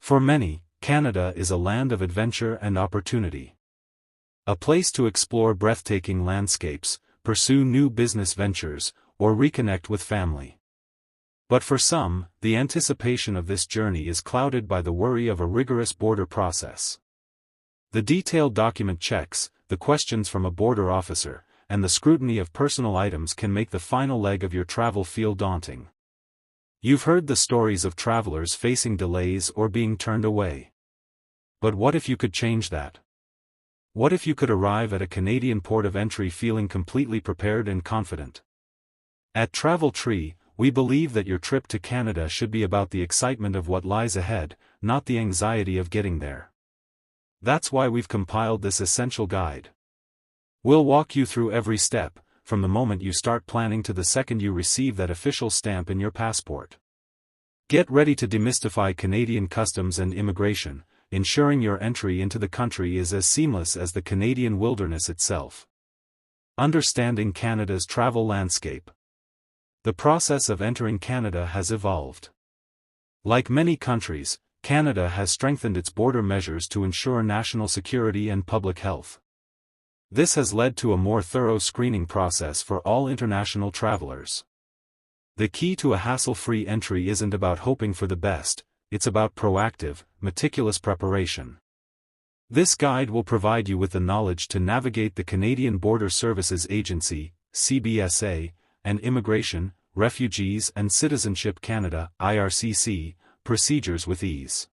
For many, Canada is a land of adventure and opportunity. A place to explore breathtaking landscapes, pursue new business ventures, or reconnect with family. But for some, the anticipation of this journey is clouded by the worry of a rigorous border process. The detailed document checks, the questions from a border officer, and the scrutiny of personal items can make the final leg of your travel feel daunting. You've heard the stories of travelers facing delays or being turned away. But what if you could change that? What if you could arrive at a Canadian port of entry feeling completely prepared and confident? At Travel Tree, we believe that your trip to Canada should be about the excitement of what lies ahead, not the anxiety of getting there. That's why we've compiled this essential guide. We'll walk you through every step, from the moment you start planning to the second you receive that official stamp in your passport. Get ready to demystify Canadian customs and immigration, ensuring your entry into the country is as seamless as the Canadian wilderness itself. Understanding Canada's travel landscape. The process of entering Canada has evolved. Like many countries, Canada has strengthened its border measures to ensure national security and public health. This has led to a more thorough screening process for all international travelers. The key to a hassle-free entry isn't about hoping for the best, it's about proactive, meticulous preparation. This guide will provide you with the knowledge to navigate the Canadian Border Services Agency, CBSA, and Immigration, Refugees and Citizenship Canada, IRCC, procedures with ease.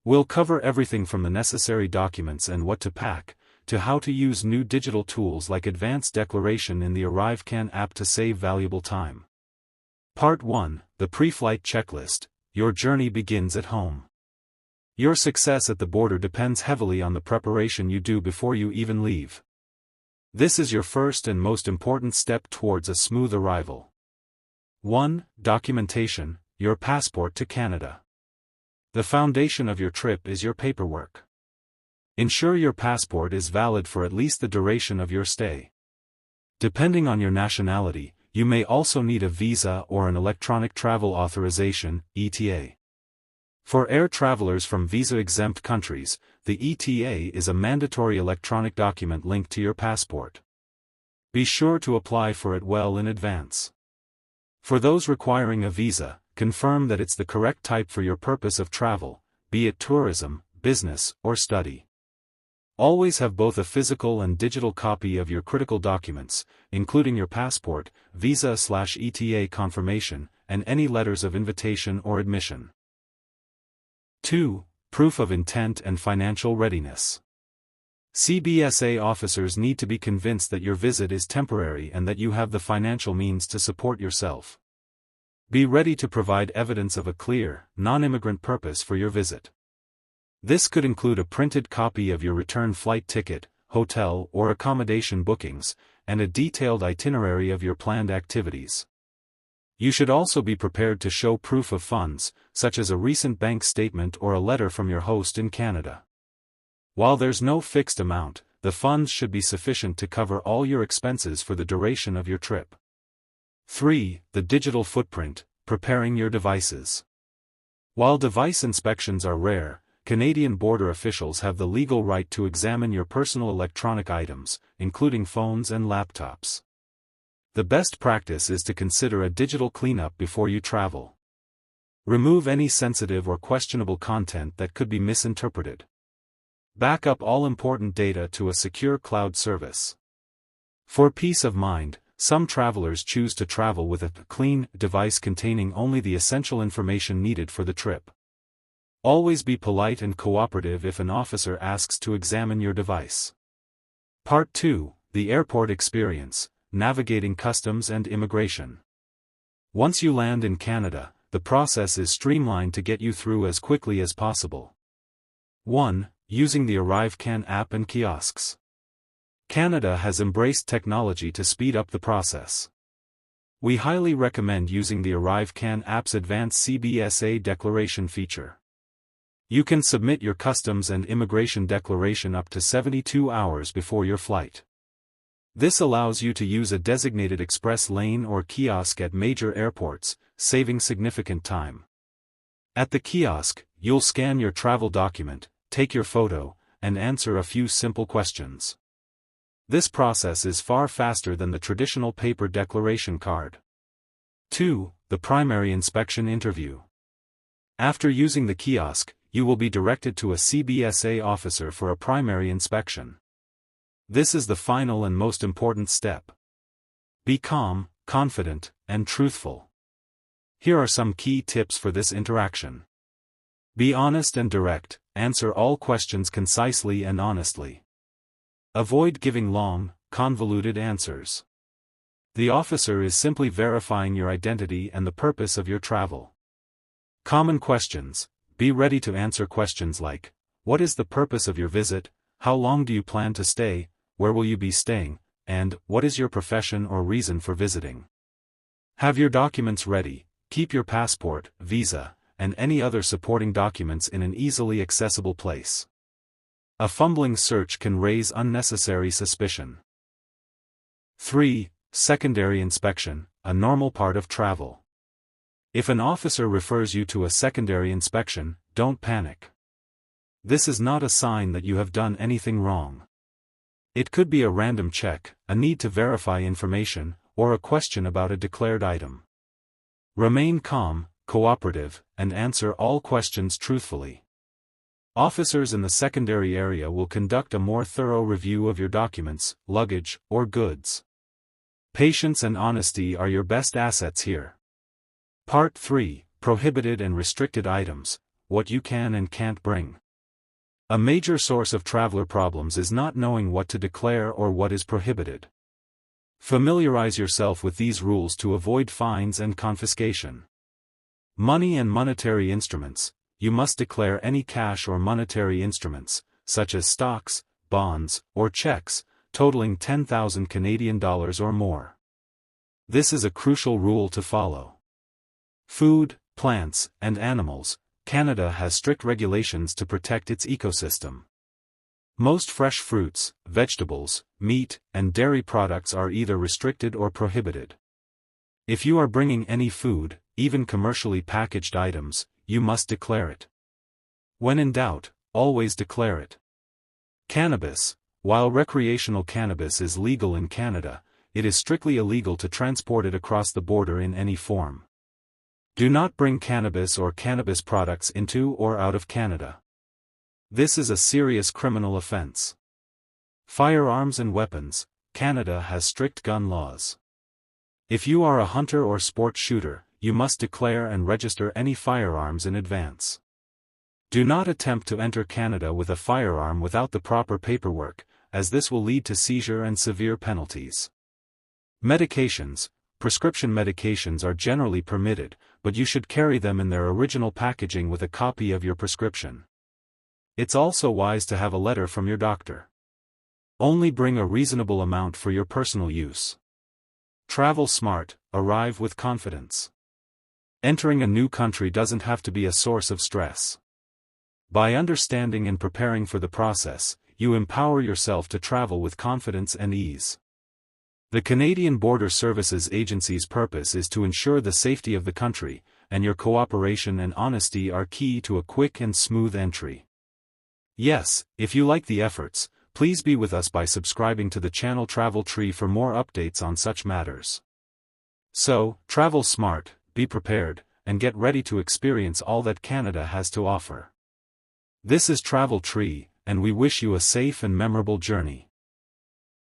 We'll cover everything from the necessary documents and what to pack, to how to use new digital tools like advanced declaration in the ArriveCan app to save valuable time. Part 1, the Pre-Flight Checklist. Your journey begins at home. Your success at the border depends heavily on the preparation you do before you even leave. This is your first and most important step towards a smooth arrival. 1. Documentation, your passport to Canada. The foundation of your trip is your paperwork. Ensure your passport is valid for at least the duration of your stay. Depending on your nationality, you may also need a visa or an electronic travel authorization, ETA. For air travelers from visa-exempt countries, the ETA is a mandatory electronic document linked to your passport. Be sure to apply for it well in advance. For those requiring a visa, confirm that it's the correct type for your purpose of travel, be it tourism, business, or study. Always have both a physical and digital copy of your critical documents, including your passport, visa/ETA confirmation, and any letters of invitation or admission. 2. Proof of intent and financial readiness. CBSA officers need to be convinced that your visit is temporary and that you have the financial means to support yourself. Be ready to provide evidence of a clear, non-immigrant purpose for your visit. This could include a printed copy of your return flight ticket, hotel or accommodation bookings, and a detailed itinerary of your planned activities. You should also be prepared to show proof of funds, such as a recent bank statement or a letter from your host in Canada. While there's no fixed amount, the funds should be sufficient to cover all your expenses for the duration of your trip. 3. The digital footprint, preparing your devices. While device inspections are rare, Canadian border officials have the legal right to examine your personal electronic items, including phones and laptops. The best practice is to consider a digital cleanup before you travel. Remove any sensitive or questionable content that could be misinterpreted. Back up all important data to a secure cloud service. For peace of mind, some travelers choose to travel with a clean device containing only the essential information needed for the trip. Always be polite and cooperative if an officer asks to examine your device. Part 2, the airport experience, navigating customs and immigration. Once you land in Canada, the process is streamlined to get you through as quickly as possible. 1. Using the ArriveCan app and kiosks. Canada has embraced technology to speed up the process. We highly recommend using the ArriveCan app's advanced CBSA declaration feature. You can submit your customs and immigration declaration up to 72 hours before your flight. This allows you to use a designated express lane or kiosk at major airports, saving significant time. At the kiosk, you'll scan your travel document, take your photo, and answer a few simple questions. This process is far faster than the traditional paper declaration card. 2. The primary inspection interview. After using the kiosk, you will be directed to a CBSA officer for a primary inspection. This is the final and most important step. Be calm, confident, and truthful. Here are some key tips for this interaction. Be honest and direct, answer all questions concisely and honestly. Avoid giving long, convoluted answers. The officer is simply verifying your identity and the purpose of your travel. Common questions. Be ready to answer questions like, what is the purpose of your visit, how long do you plan to stay, where will you be staying, and what is your profession or reason for visiting. Have your documents ready, keep your passport, visa, and any other supporting documents in an easily accessible place. A fumbling search can raise unnecessary suspicion. 3. Secondary inspection, a normal part of travel. If an officer refers you to a secondary inspection, don't panic. This is not a sign that you have done anything wrong. It could be a random check, a need to verify information, or a question about a declared item. Remain calm, cooperative, and answer all questions truthfully. Officers in the secondary area will conduct a more thorough review of your documents, luggage, or goods. Patience and honesty are your best assets here. Part 3. Prohibited and restricted items, what you can and can't bring. A major source of traveler problems is not knowing what to declare or what is prohibited. Familiarize yourself with these rules to avoid fines and confiscation. Money and monetary instruments. You must declare any cash or monetary instruments, such as stocks, bonds, or checks, totaling 10,000 Canadian dollars or more. This is a crucial rule to follow. Food, plants, and animals. Canada has strict regulations to protect its ecosystem. Most fresh fruits, vegetables, meat, and dairy products are either restricted or prohibited. If you are bringing any food, even commercially packaged items, you must declare it. When in doubt, always declare it. Cannabis. While recreational cannabis is legal in Canada, it is strictly illegal to transport it across the border in any form. Do not bring cannabis or cannabis products into or out of Canada. This is a serious criminal offense. Firearms and weapons. Canada has strict gun laws. If you are a hunter or sport shooter, you must declare and register any firearms in advance. Do not attempt to enter Canada with a firearm without the proper paperwork, as this will lead to seizure and severe penalties. Medications. Prescription medications are generally permitted, but you should carry them in their original packaging with a copy of your prescription. It's also wise to have a letter from your doctor. Only bring a reasonable amount for your personal use. Travel smart, arrive with confidence. Entering a new country doesn't have to be a source of stress. By understanding and preparing for the process, you empower yourself to travel with confidence and ease. The Canadian Border Services Agency's purpose is to ensure the safety of the country, and your cooperation and honesty are key to a quick and smooth entry. Yes, if you like the efforts, please be with us by subscribing to the channel Travel Tree for more updates on such matters. So, travel smart, be prepared, and get ready to experience all that Canada has to offer. This is Travel Tree, and we wish you a safe and memorable journey.